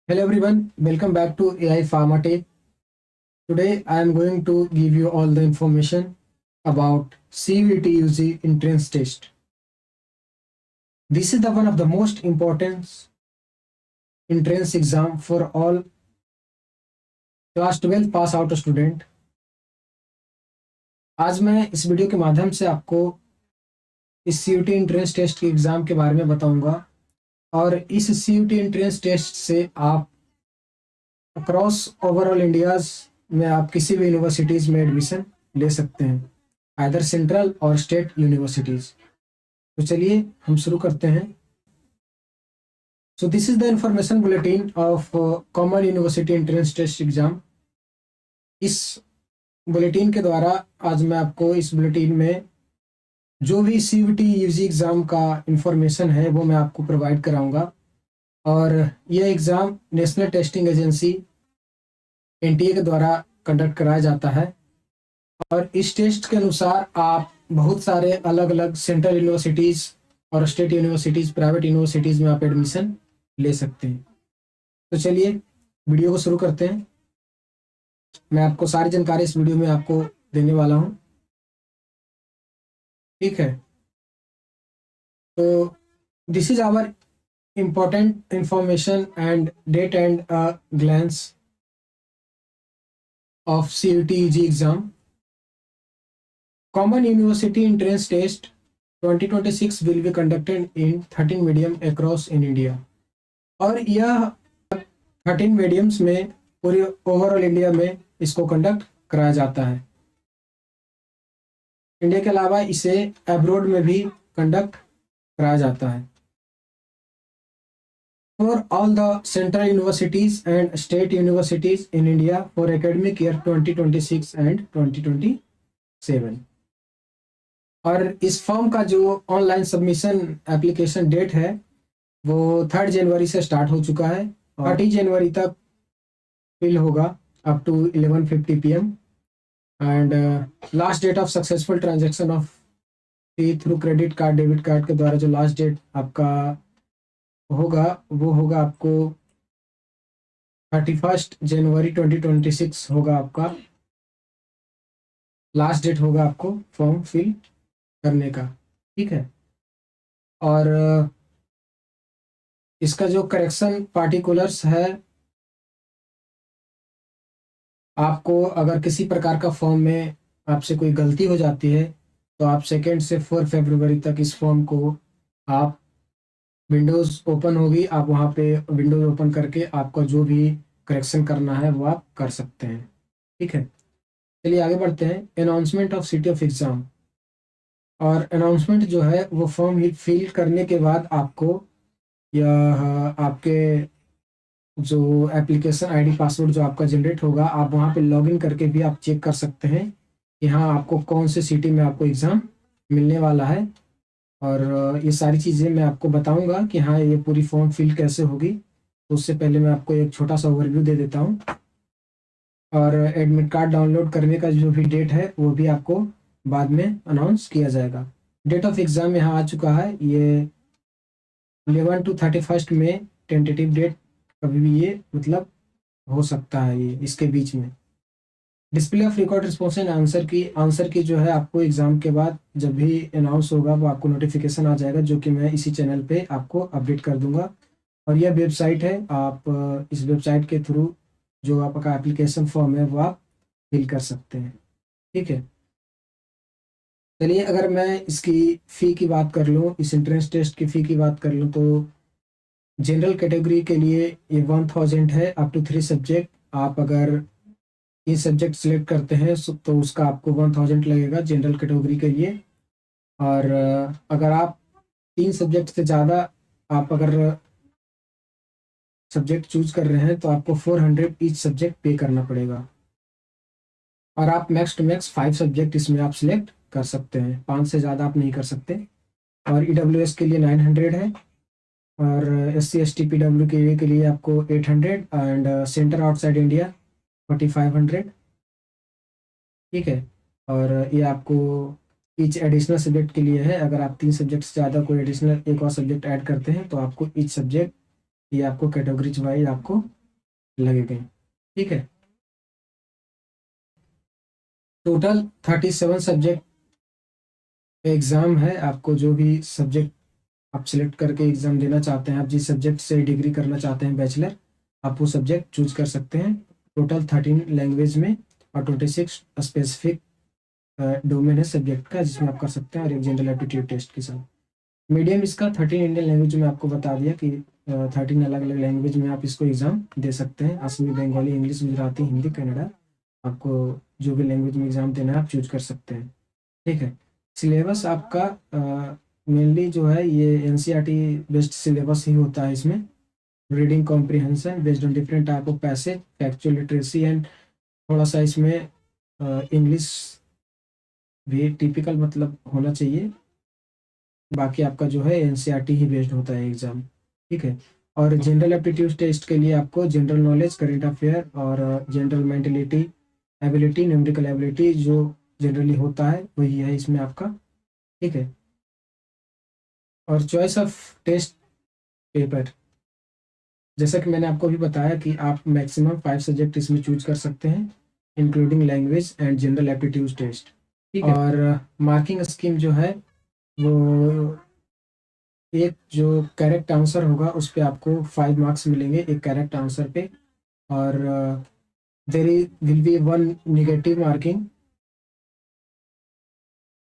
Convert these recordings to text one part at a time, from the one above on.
Hello everyone, welcome back to AI Pharma Tech. Today I am going to give you all the information about CVT-UG entrance test. This is the one of the most important entrance exam for all class 12 pass out student. आज मैं इस video के माध्यम से आपको इस CVT entrance test के exam के बारे में बताऊंगा और इस CVT एंट्रेंस टेस्ट से आप अक्रॉस ओवरऑल इंडियाज में आप किसी भी यूनिवर्सिटीज़ में एडमिशन ले सकते हैं, आइदर सेंट्रल और स्टेट यूनिवर्सिटीज़। तो चलिए हम शुरू करते हैं। So this is the information bulletin of common university entrance test exam. इस बुलेटिन के द्वारा आज मैं आपको इस बुलेटिन में जो भी CVT UG एग्ज़ाम का इंफॉर्मेशन है वो मैं आपको प्रोवाइड कराऊंगा। और यह exam national testing agency NTA के द्वारा कंडक्ट कराया जाता है और इस टेस्ट के अनुसार आप बहुत सारे अलग अलग सेंट्रल यूनिवर्सिटीज़ और स्टेट यूनिवर्सिटीज़, प्राइवेट यूनिवर्सिटीज़ में आप एडमिशन ले सकते हैं। तो चलिए वीडियो को शुरू करते हैं। मैं आपको सारी जानकारी इस वीडियो में आपको देने वाला हूँ, ठीक है। तो this is our important information and date and glance of CVT UG exam. Common University Entrance Test 2026 will be conducted in 13 medium across in India. और यह 13 मीडियम्स में पूरे ओवरऑल इंडिया में इसको कंडक्ट कराया जाता है। इंडिया के अलावा इसे अब्रॉड में भी कंडक्ट कराया जाता है। For all the central universities and state universities in India for academic year 2026 and 2027। और इस फॉर्म का जो ऑनलाइन सबमिशन एप्लीकेशन डेट है वो 3 जनवरी से स्टार्ट हो चुका है और 30 जनवरी तक फिल होगा up to 11:50 PM। And last date of successful transaction of fee through credit card, debit card के द्वारा जो लास्ट डेट आपका होगा वो होगा आपको 31 जनवरी 2026 होगा आपका लास्ट डेट होगा आपको फॉर्म फिल करने का, ठीक है। और इसका जो करेक्शन पार्टिकुलर्स है, आपको अगर किसी प्रकार का फॉर्म में आपसे कोई गलती हो जाती है तो आप 2 से 4 फरवरी तक इस फॉर्म को आप विंडोज़ ओपन होगी, आप वहाँ पे विंडोज़ ओपन करके आपका जो भी करेक्शन करना है वो आप कर सकते हैं, ठीक है। चलिए आगे बढ़ते हैं। Announcement of city of exam. और अनाउंसमेंट जो है वो फॉर्म फिल करने के बाद आपको या आपके जो एप्लीकेशन ID पासवर्ड जो आपका जनरेट होगा, आप वहाँ पे लॉगिन करके भी आप चेक कर सकते हैं कि हाँ आपको कौन से सिटी में आपको एग्ज़ाम मिलने वाला है। और ये सारी चीज़ें मैं आपको बताऊंगा कि हाँ ये पूरी फॉर्म फिल कैसे होगी। तो उससे पहले मैं आपको एक छोटा सा ओवरव्यू दे देता हूँ। और एडमिट कार्ड डाउनलोड करने का जो भी डेट है वो भी आपको बाद में अनाउंस किया जाएगा। डेट ऑफ एग्ज़ाम यहाँ आ चुका है, ये 11 to 31 में टेंटेटिव डेट, कभी भी ये मतलब हो सकता है ये इसके बीच में। Display of record response and answer की जो है आपको एग्ज़ाम के बाद जब भी अनाउंस होगा वो आपको नोटिफिकेशन आ जाएगा, जो कि मैं इसी चैनल पे आपको अपडेट कर दूंगा। और यह वेबसाइट है, आप इस वेबसाइट के थ्रू जो आपका एप्लीकेशन फॉर्म है वो आप फिल कर सकते हैं, ठीक है। चलिए अगर मैं इसकी फ़ी की बात कर लूँ, इस एंट्रेंस टेस्ट की फ़ी की बात कर लूँ, तो जनरल कैटेगरी के लिए ये 1000 है अप टू 3 सब्जेक्ट। आप अगर ये सब्जेक्ट सिलेक्ट करते हैं तो उसका आपको 1000 लगेगा जनरल कैटेगरी के लिए। और अगर आप 3 सब्जेक्ट से ज़्यादा आप अगर सब्जेक्ट चूज कर रहे हैं तो आपको 400 ईच सब्जेक्ट पे करना पड़ेगा। और आप मैक्स टू मैक्स 5 सब्जेक्ट इसमें आप सिलेक्ट कर सकते हैं, 5 से ज़्यादा आप नहीं कर सकते। और EWS के लिए 900 है और SC ST PW के लिए आपको 800 एंड सेंटर आउटसाइड इंडिया 4500, ठीक है। और ये आपको ईच एडिशनल सब्जेक्ट के लिए है, अगर आप 3 सब्जेक्ट से ज़्यादा कोई एडिशनल एक और सब्जेक्ट ऐड करते हैं तो आपको ईच सब्जेक्ट ये आपको कैटेगरीज वाइज आपको लगेंगे। ठीक है, टोटल 37 सब्जेक्ट एग्ज़ाम है। आपको जो भी सब्जेक्ट आप सिलेक्ट करके एग्ज़ाम देना चाहते हैं, आप जिस सब्जेक्ट से डिग्री करना चाहते हैं बैचलर, आप वो सब्जेक्ट चूज कर सकते हैं। टोटल 13 लैंग्वेज में और 26 स्पेसिफिक डोमेन है सब्जेक्ट का, जिसमें आप कर सकते हैं, और एक जनरल एप्टीट्यूड टेस्ट के साथ। मीडियम इसका 13 इंडियन लैंग्वेज में आपको बता दिया कि 13 अलग अलग लैंग्वेज में आप इसको एग्ज़ाम दे सकते हैं। असमी, बंगाली, इंग्लिश, गुजराती, हिंदी, कन्नड़ा, आपको जो भी लैंग्वेज में एग्ज़ाम देना है आप चूज कर सकते हैं। ठीक है, सिलेबस आपका मेनली जो है ये एनसीईआरटी बेस्ड सिलेबस ही होता है। इसमें reading comprehension based on different type of passage, factual literacy, and थोड़ा सा इसमें इंग्लिश भी टिपिकल मतलब होना चाहिए। बाकी आपका जो है एनसीईआरटी ही बेस्ड होता है एग्ज़ाम। ठीक है, और जनरल एप्टीट्यूड टेस्ट के लिए आपको जनरल नॉलेज, करेंट अफेयर और general mentality ability, numerical ability जो जनरली होता है वही है इसमें आपका। ठीक है, और चॉइस ऑफ टेस्ट पेपर, जैसा कि मैंने आपको भी बताया कि आप मैक्सिमम 5 सब्जेक्ट इसमें चूज कर सकते हैं, including language and general aptitude test. ठीक है, और मार्किंग स्कीम जो है वो एक जो करेक्ट आंसर होगा उस पे आपको 5 मार्क्स मिलेंगे एक करेक्ट आंसर पे, और there will be 1 negative marking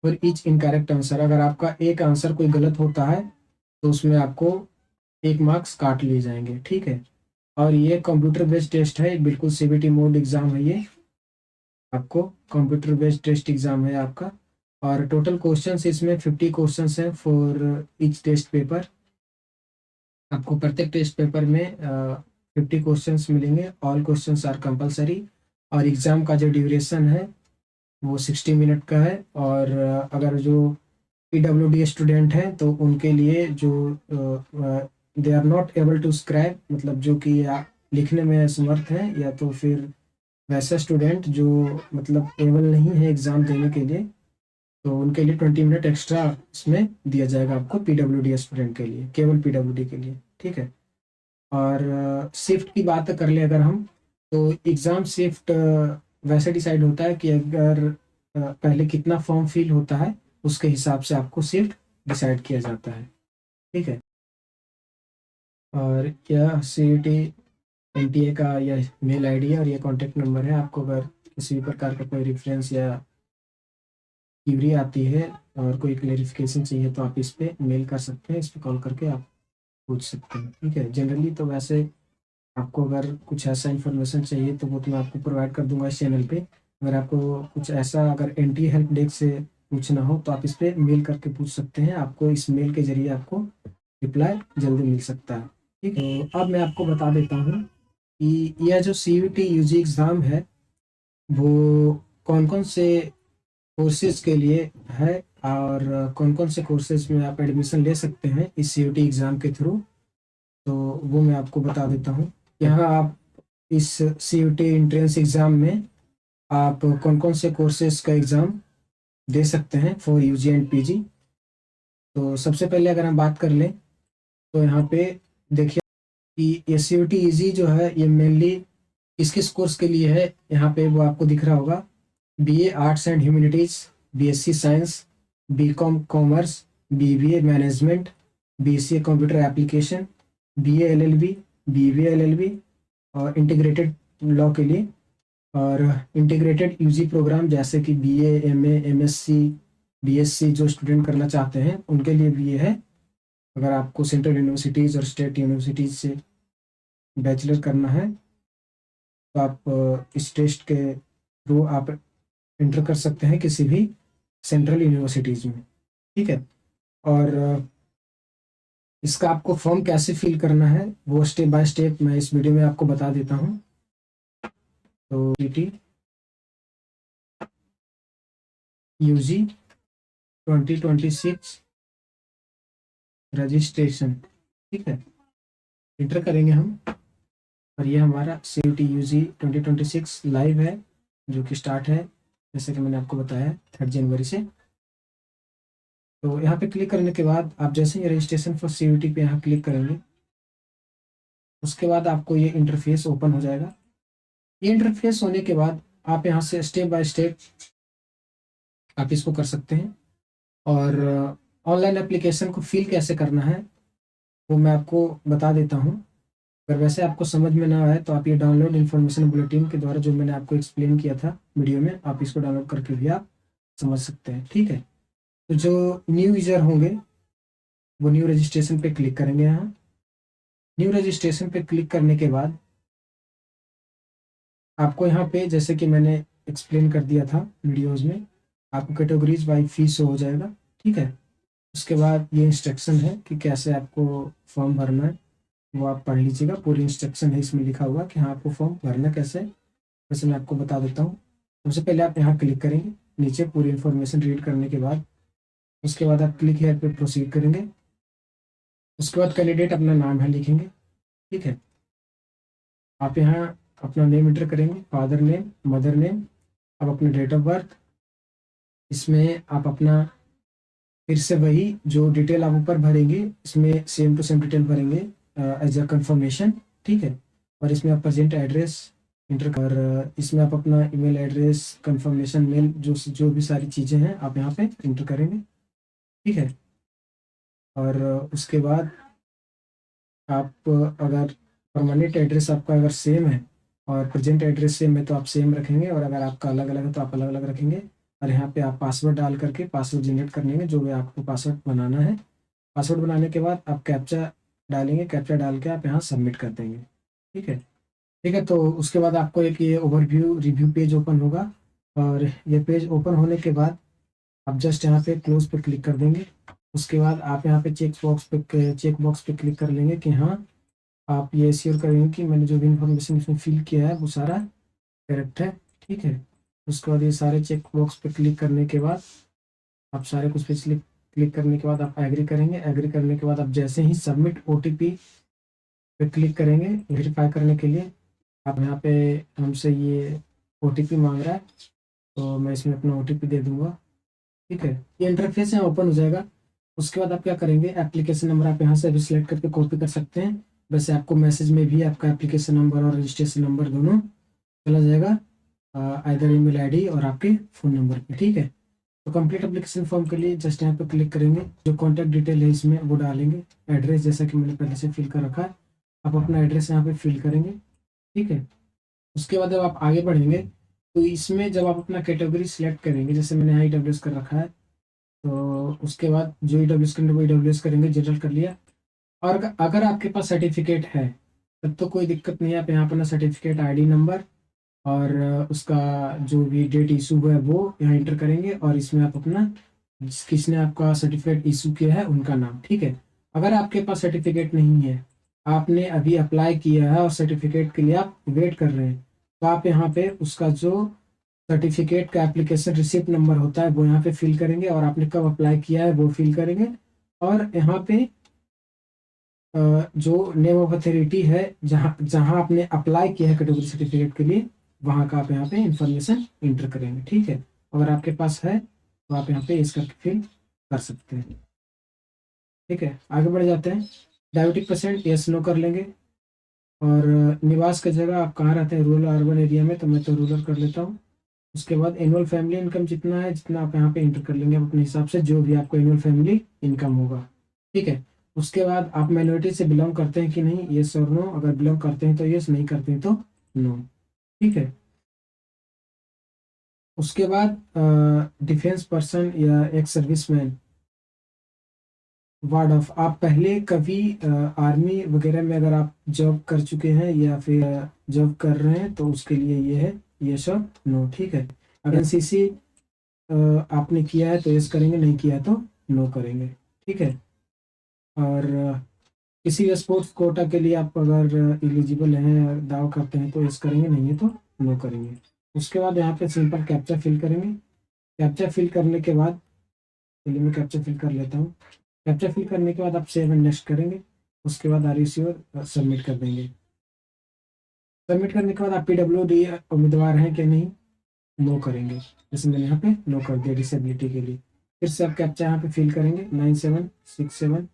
for each incorrect answer. अगर आपका एक आंसर कोई गलत होता है तो उसमें आपको 1 मार्क्स काट लिए जाएंगे। ठीक है, और ये कंप्यूटर बेस्ड टेस्ट है, बिल्कुल सीबीटी मोड एग्जाम है ये, आपको कंप्यूटर बेस्ड टेस्ट एग्जाम है आपका। और टोटल क्वेश्चंस इसमें 50 क्वेश्चंस हैं फॉर ईच टेस्ट पेपर। आपको प्रत्येक टेस्ट पेपर में 50 क्वेश्चंस मिलेंगे, ऑल क्वेश्चंस आर कंपलसरी, और एग्ज़ाम का जो ड्यूरेशन है वो 60 मिनट का है। और अगर जो पीडब्ल्यूडी स्टूडेंट हैं तो उनके लिए जो they are not able to scribe, मतलब जो कि या लिखने में असमर्थ हैं, या तो फिर वैसा स्टूडेंट जो मतलब एबल नहीं है एग्ज़ाम देने के लिए, तो उनके लिए 20 मिनट एक्स्ट्रा इसमें दिया जाएगा आपको, पीडब्ल्यूडी स्टूडेंट के लिए, केवल पीडब्ल्यूडी के लिए। ठीक है, और शिफ्ट की बात कर ले अगर हम, तो एग्ज़ाम शिफ्ट वैसे डिसाइड होता है कि अगर पहले कितना फॉर्म फिल होता है उसके हिसाब से आपको शिफ्ट डिसाइड किया जाता है। ठीक है, और यह सीईटी एनटीए का यह मेल आईडी है और यह कॉन्टैक्ट नंबर है। आपको अगर किसी भी प्रकार का कोई रेफरेंस या क्यूरी आती है और कोई क्लेरिफिकेशन चाहिए तो आप इस पे मेल कर सकते हैं, इस पे कॉल करके आप पूछ सकते हैं। ठीक है, जनरली तो वैसे आपको अगर कुछ ऐसा इन्फॉर्मेशन चाहिए तो वो तो मैं आपको प्रोवाइड कर दूंगा इस चैनल पे। अगर आपको कुछ ऐसा अगर एनटी हेल्प डेस्क से पूछना हो तो आप इस पे मेल करके पूछ सकते हैं, आपको इस मेल के जरिए आपको रिप्लाई जल्दी मिल सकता है। ठीक है, तो अब मैं आपको बता देता हूँ कि यह जो सीयूटी यूजी एग्ज़ाम है वो कौन कौन से कोर्सेज के लिए है, और कौन कौन से कोर्सेज में आप एडमिशन ले सकते हैं इस सीयूटी एग्ज़ाम के थ्रू, तो वो मैं आपको बता देता हूँ। यहाँ आप इस सीयूटी एंट्रेंस एग्ज़ाम में आप कौन कौन से कोर्सेज का एग्ज़ाम दे सकते हैं फॉर यूजी एंड पीजी। तो सबसे पहले अगर हम बात कर लें तो यहाँ पे देखिए कि ये सीयूटी ईजी जो है ये मेनली किस किस कोर्स के लिए है, यहाँ पे वो आपको दिख रहा होगा। BA arts and humanities, BSc science, BCom commerce, BBA management, BCA computer application, BA LLB, BBA LLB, और इंटीग्रेटेड लॉ के लिए, और इंटीग्रेटेड यूजी प्रोग्राम जैसे कि बीए, एमए, एमएससी, बीएससी जो स्टूडेंट करना चाहते हैं उनके लिए भी ये है। अगर आपको सेंट्रल यूनिवर्सिटीज़ और स्टेट यूनिवर्सिटीज़ से बैचलर करना है तो आप इस टेस्ट के थ्रू आप एंटर कर सकते हैं किसी भी सेंट्रल यूनिवर्सिटीज़ में। ठीक है, और इसका आपको फॉर्म कैसे फिल करना है वो स्टेप बाय स्टेप मैं इस वीडियो में आपको बता देता हूँ। तो यूजी 2026 रजिस्ट्रेशन, ठीक है, इंटर करेंगे हम, और ये हमारा सीयूटी यूजी 2026 लाइव है जो कि स्टार्ट है जैसे कि मैंने आपको बताया 3 जनवरी से। तो यहाँ पे क्लिक करने के बाद आप जैसे ही रजिस्ट्रेशन फॉर सीयूटी पे यहाँ क्लिक करेंगे उसके बाद आपको ये इंटरफेस ओपन हो जाएगा। ये इंटरफेस होने के बाद आप यहाँ से स्टेप बाय स्टेप आप इसको कर सकते हैं। और ऑनलाइन एप्लीकेशन को फिल कैसे करना है वो मैं आपको बता देता हूँ। अगर वैसे आपको समझ में ना आए तो आप ये डाउनलोड इन्फॉर्मेशन बुलेटिन के द्वारा जो मैंने आपको एक्सप्लेन किया था वीडियो में, आप इसको डाउनलोड करके भी आप समझ सकते हैं। ठीक है, तो जो न्यू यूजर होंगे वो न्यू रजिस्ट्रेशन पे क्लिक करेंगे। यहाँ न्यू रजिस्ट्रेशन पे क्लिक करने के बाद आपको यहाँ पे जैसे कि मैंने एक्सप्लेन कर दिया था वीडियोस में, आपको कैटेगरीज बाय फीस हो जाएगा। ठीक है, उसके बाद ये इंस्ट्रक्शन है कि कैसे आपको फॉर्म भरना है, वो आप पढ़ लीजिएगा। पूरी इंस्ट्रक्शन है इसमें लिखा हुआ कि हाँ आपको फॉर्म भरना कैसे है। वैसे मैं आपको बता देता हूँ। सबसे पहले आप यहाँ क्लिक करेंगे, नीचे पूरी इन्फॉर्मेशन रीड करने के बाद उसके बाद आप क्लिक हेयर पे प्रोसीड करेंगे। उसके बाद कैंडिडेट अपना नाम है लिखेंगे। ठीक है, आप यहाँ अपना नेम एंटर करेंगे, फादर नेम, मदर नेम, अब अपना डेट ऑफ बर्थ, इसमें आप अपना फिर से वही जो डिटेल आप ऊपर भरेंगे इसमें सेम टू सेम डिटेल भरेंगे एज अ कंफर्मेशन। ठीक है, और इसमें आप प्रेजेंट एड्रेस इंटर कर, इसमें आप अपना ईमेल एड्रेस, कंफर्मेशन मेल, जो भी सारी चीज़ें हैं आप यहाँ पे इंटर करेंगे। ठीक है, और उसके बाद आप अगर परमानेंट एड्रेस आपका अगर सेम है और प्रेजेंट एड्रेस सेम है तो आप सेम रखेंगे, और अगर आपका अलग अलग है तो आप अलग अलग रखेंगे। और यहाँ पे आप पासवर्ड डाल करके पासवर्ड जनरेट करने में जो भी आपको पासवर्ड बनाना है, पासवर्ड बनाने के बाद आप कैप्चा डालेंगे, कैप्चा डाल के आप यहाँ सबमिट कर देंगे। ठीक है, ठीक है, तो उसके बाद आपको एक ये ओवरव्यू रिव्यू पेज ओपन होगा, और ये पेज ओपन होने के बाद आप जस्ट यहाँ पे क्लोज पे क्लिक कर देंगे। उसके बाद आप यहाँ पे चेक बॉक्स पे क्लिक कर लेंगे कि हाँ आप ये श्योर करेंगे कि मैंने जो भी इन्फॉर्मेशन इसमें फिल किया है वो सारा करेक्ट है। ठीक है, उसके बाद ये सारे चेक बॉक्स पे क्लिक करने के बाद आप सारे कुछ पे क्लिक करने के बाद आप एग्री करेंगे। एग्री करने के बाद आप जैसे ही सबमिट ओटीपी पे क्लिक करेंगे वेरीफाई करने के लिए, आप यहाँ पे हमसे ये ओटीपी मांग रहा है तो मैं इसमें अपना ओटीपी दे दूंगा। ठीक है, ये इंटरफेस यहाँ ओपन हो जाएगा। उसके बाद आप क्या करेंगे, एप्लीकेशन नंबर आप यहाँ से भी सिलेक्ट करके कॉपी कर सकते हैं। वैसे आपको मैसेज में भी आपका एप्लीकेशन नंबर और रजिस्ट्रेशन नंबर दोनों चला जाएगा, आइदर ईमेल आईडी और आपके फ़ोन नंबर पे। ठीक है, तो कंप्लीट एप्लीकेशन फॉर्म के लिए जस्ट यहाँ पे क्लिक करेंगे, जो कॉन्टैक्ट डिटेल है इसमें वो डालेंगे, एड्रेस जैसा कि मैंने पहले से फिल कर रखा है, आप अपना एड्रेस यहाँ पे फिल करेंगे। ठीक है, उसके बाद जब आप आगे बढ़ेंगे तो इसमें जब आप अपना कैटेगरी सिलेक्ट करेंगे, जैसे मैंने यहाँ ईडब्ल्यूएस कर रखा है, तो उसके बाद जो ईडब्ल्यूएस करना वो ईडब्ल्यूएस करेंगे, जनरल कर लिया। और अगर आपके पास सर्टिफिकेट है तब तो कोई दिक्कत नहीं है, आप यहाँ अपना सर्टिफिकेट आईडी नंबर और उसका जो भी डेट इशू हुआ है वो यहाँ इंटर करेंगे, और इसमें आप अपना किसने आपका सर्टिफिकेट इशू किया है उनका नाम। ठीक है, अगर आपके पास सर्टिफिकेट नहीं है, आपने अभी अप्लाई किया है और सर्टिफिकेट के लिए आप वेट कर रहे हैं, तो आप यहाँ पे उसका जो सर्टिफिकेट का एप्लीकेशन रिसिप्ट नंबर होता है वो यहाँ पे फिल करेंगे, और आपने कब अप्लाई किया है वो फिल करेंगे। और यहाँ पे जो नेम ऑफ अथॉरिटी है जहाँ जहाँ आपने अप्लाई किया है कैटेगरी सर्टिफिकेट के लिए, वहाँ का आप यहाँ पे इंफॉर्मेशन इंटर करेंगे। ठीक है, अगर आपके पास है तो आप यहाँ पे इसका फिल कर सकते हैं। ठीक है, आगे बढ़ जाते हैं। डायबिटिक पेशेंट यस नो कर लेंगे, और निवास की जगह आप कहाँ रहते हैं, रूरल अर्बन एरिया में, तो मैं तो रूरल कर लेता हूँ। उसके बाद एनुअल फैमिली इनकम जितना है, जितना आप यहाँ पे इंटर कर लेंगे अपने हिसाब से, जो भी आपको एनुअल फैमिली इनकम होगा। ठीक है, उसके बाद आप माइनॉरिटी से बिलोंग करते हैं कि नहीं, येस और नो, अगर बिलोंग करते हैं तो येस, नहीं करते हैं तो नो। ठीक है, उसके बाद डिफेंस पर्सन या एक सर्विसमैन, वार्ड ऑफ, आप पहले कभी आर्मी वगैरह में अगर आप जॉब कर चुके हैं या फिर जॉब कर रहे हैं तो उसके लिए ये है येस और नो। ठीक है, अगर एनसीसी आपने किया है तो यस करेंगे, नहीं किया है तो नो करेंगे। ठीक है, और किसी भी स्पोर्ट्स कोटा के लिए आप अगर एलिजिबल हैं, दावा करते हैं तो यस करेंगे, नहीं है तो नो करेंगे। उसके बाद यहाँ पे सिंपल कैप्चा फिल करेंगे। कैप्चा फिल करने के बाद, चलिए मैं कैप्चा फिल कर लेता हूँ। कैप्चा फिल करने के बाद आप सेव एंड नेक्स्ट करेंगे। उसके बाद आर यू श्योर सबमिट कर देंगे। सबमिट करने के बाद आप पीडब्ल्यूडी उम्मीदवार हैं कि नहीं, नो करेंगे, जैसे मैंने यहाँ पे नो कर दिया डिसेबिलिटी के लिए। फिर से आप कैप्चा यहाँ पे फिल करेंगे 97671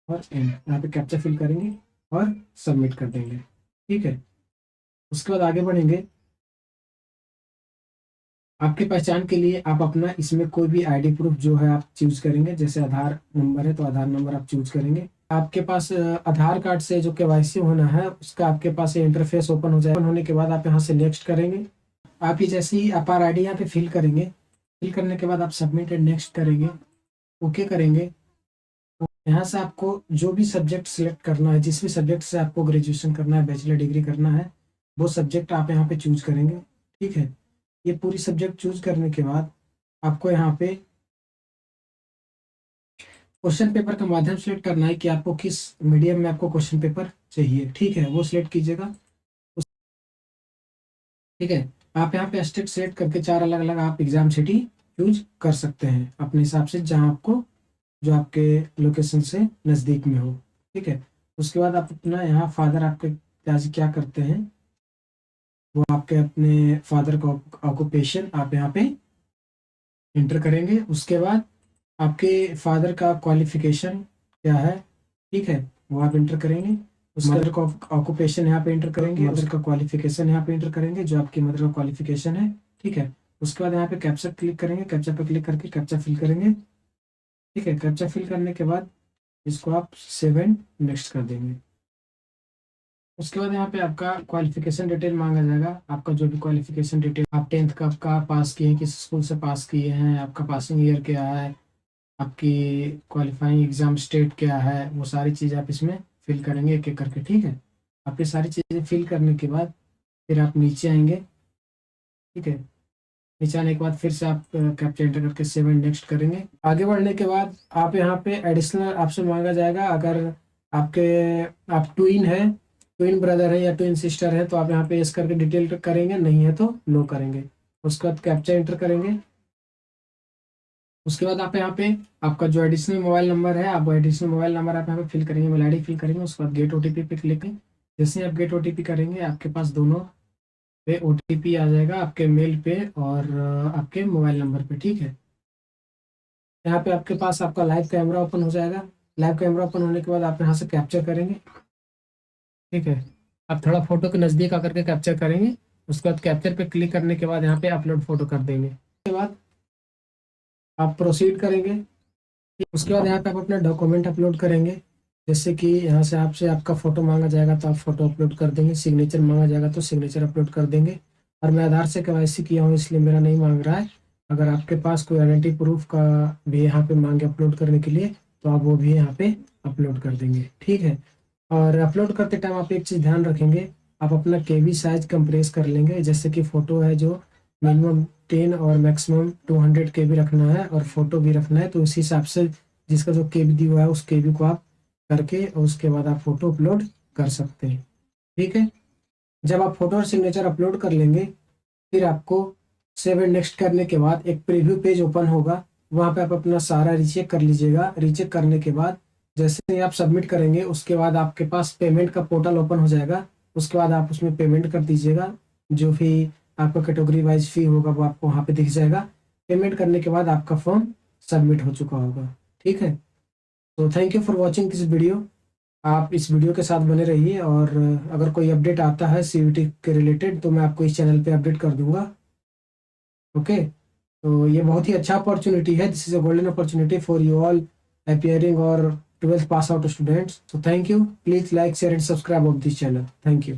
और एंड, यहाँ पे कैप्चा फिल करेंगे। और सबमिट कर देंगे। ठीक है, उसके बाद आगे बढ़ेंगे। आपकी पहचान के लिए आप अपना इसमें कोई भी आईडी प्रूफ जो है आप चूज करेंगे। जैसे आधार नंबर है तो आधार नंबर आप चूज करेंगे। आपके पास आधार कार्ड से जो केवाईसी होना है उसका आपके पास ये इंटरफेस ओपन हो जाएगा। ओपन होने के बाद आप यहाँ से नेक्स्ट करेंगे। आप ये जैसे ही अपार आईडी यहाँ पे फिल करेंगे, फिल करने के बाद आप सबमिट एंड नेक्स्ट करेंगे, ओके करेंगे। तो यहाँ से आपको जो भी सब्जेक्ट सिलेक्ट करना है, जिस भी सब्जेक्ट से आपको ग्रेजुएशन करना है, बैचलर डिग्री करना है, वो सब्जेक्ट आप यहाँ पे चूज करेंगे। ठीक है, ये पूरी सब्जेक्ट चूज करने के बाद आपको यहाँ पे क्वेश्चन पेपर का माध्यम सिलेक्ट करना है कि आपको किस मीडियम में आपको क्वेश्चन पेपर चाहिए। ठीक है, वो सिलेक्ट कीजिएगा। ठीक है, आप यहाँ पे स्टेट सेलेक्ट करके 4 अलग अलग आप एग्जाम सिटी चूज कर सकते हैं अपने हिसाब से, जहाँ आपको जो आपके लोकेशन से नज़दीक में हो। ठीक है, उसके बाद आप अपना यहाँ फादर आपके पिताजी क्या करते हैं वो आपके अपने फादर का ऑक्यूपेशन आप यहाँ पे इंटर करेंगे। उसके बाद आपके फादर का क्वालिफिकेशन क्या है, ठीक है, वो आप इंटर करेंगे। उस मदर का ऑक्यूपेशन यहाँ पे इंटर करेंगे, मदर का क्वालिफिकेशन यहाँ पे इंटर करेंगे, जो आपकी मदर का क्वालिफिकेशन है। ठीक है, उसके बाद यहाँ पे कैप्चा क्लिक करेंगे, कैप्चा पे क्लिक करके कैप्चा फिल करेंगे। ठीक है, कैप्चा फिल करने के बाद इसको आप सेव एंड नेक्स्ट कर देंगे। उसके बाद यहाँ पे आपका क्वालिफिकेशन डिटेल मांगा जाएगा। आपका जो भी क्वालिफिकेशन डिटेल, आप 10th कब का पास किए हैं, किस स्कूल से पास किए हैं, आपका पासिंग ईयर क्या है, आपकी क्वालिफाइंग एग्जाम स्टेट क्या है, वो सारी चीज़ आप इसमें फिल करेंगे एक एक करके। ठीक है, आपकी सारी चीज़ें फिल करने के बाद फिर आप नीचे आएंगे। ठीक है, नीचे आने के बाद फिर से आप कैप्चा एंटर करके सेव एंड नेक्स्ट करेंगे। आगे बढ़ने के बाद आप यहाँ पे एडिशनल ऑप्शन मांगा जाएगा। अगर आप ट्विन है, ट्विन ब्रदर है या ट्विन सिस्टर है तो आप यहाँ पे यस करके डिटेल करेंगे, नहीं है तो नो करेंगे। उसके बाद कैप्चा एंटर करेंगे। उसके बाद आप यहाँ पे आपका जो एडिशनल मोबाइल नंबर है, आप एडिशनल मोबाइल नंबर आप यहाँ पे फिल करेंगे, मेल आई डी फिल करेंगे। उसके बाद गेट ओटीपी पे क्लिक करें। जैसे ही आप गेट ओटीपी करेंगे आपके पास दोनों पे ओटीपी आ जाएगा, आपके मेल पे और आपके मोबाइल नंबर पे। ठीक है, यहाँ पे आपके पास आपका लाइव कैमरा ओपन हो जाएगा। लाइव कैमरा ओपन होने के बाद आप यहाँ से कैप्चर करेंगे। ठीक है, आप थोड़ा फोटो के नज़दीक आकर के कैप्चर करेंगे। उसके बाद कैप्चर पे क्लिक करने के बाद यहाँ पे अपलोड फोटो कर देंगे। उसके बाद आप प्रोसीड करेंगे। उसके बाद यहाँ पे आप अपना डॉक्यूमेंट अपलोड करेंगे। जैसे कि यहाँ से आपसे आपका फ़ोटो मांगा जाएगा तो आप फोटो अपलोड कर देंगे, सिग्नेचर मांगा जाएगा तो सिग्नेचर अपलोड कर देंगे। और मैं आधार से केवाईसी किया हूँ इसलिए मेरा नहीं मांग रहा है। अगर आपके पास कोई आइडेंटिटी प्रूफ का भी यहाँ पे मांगे अपलोड करने के लिए तो आप वो भी यहाँ पे अपलोड कर देंगे। ठीक है, और अपलोड करते टाइम आप एक चीज़ ध्यान रखेंगे, आप अपना केबी साइज कंप्रेस कर लेंगे। जैसे कि फ़ोटो है जो मिनिमम 10 और मैक्सिमम 200 केबी रखना है और फोटो भी रखना है, तो उसी हिसाब से जिसका जो केबी दिया हुआ है उस केबी को आप करके और उसके बाद आप फोटो अपलोड कर सकते हैं। ठीक है, जब आप फोटो और सिग्नेचर अपलोड कर लेंगे फिर आपको सेव एंड नेक्स्ट करने के बाद एक प्रीव्यू पेज ओपन होगा। वहाँ पे आप अपना सारा रीचेक कर लीजिएगा। रीचेक करने के बाद जैसे ही आप सबमिट करेंगे उसके बाद आपके पास पेमेंट का पोर्टल ओपन हो जाएगा। उसके बाद आप उसमें पेमेंट कर दीजिएगा। जो भी आपका कैटेगरी वाइज फी होगा वो आपको वहाँ पे दिख जाएगा। पेमेंट करने के बाद आपका फॉर्म सबमिट हो चुका होगा। ठीक है, तो thank you for watching this video. आप इस वीडियो के साथ बने रहिए और अगर कोई अपडेट आता है सीयूईटी के रिलेटेड तो मैं आपको इस चैनल पे अपडेट कर दूंगा। ओके, तो ये बहुत ही अच्छा अपॉर्चुनिटी है। This is a golden opportunity for you all appearing और 12th pass out students. So thank you. Please like, share and subscribe of this channel. Thank you.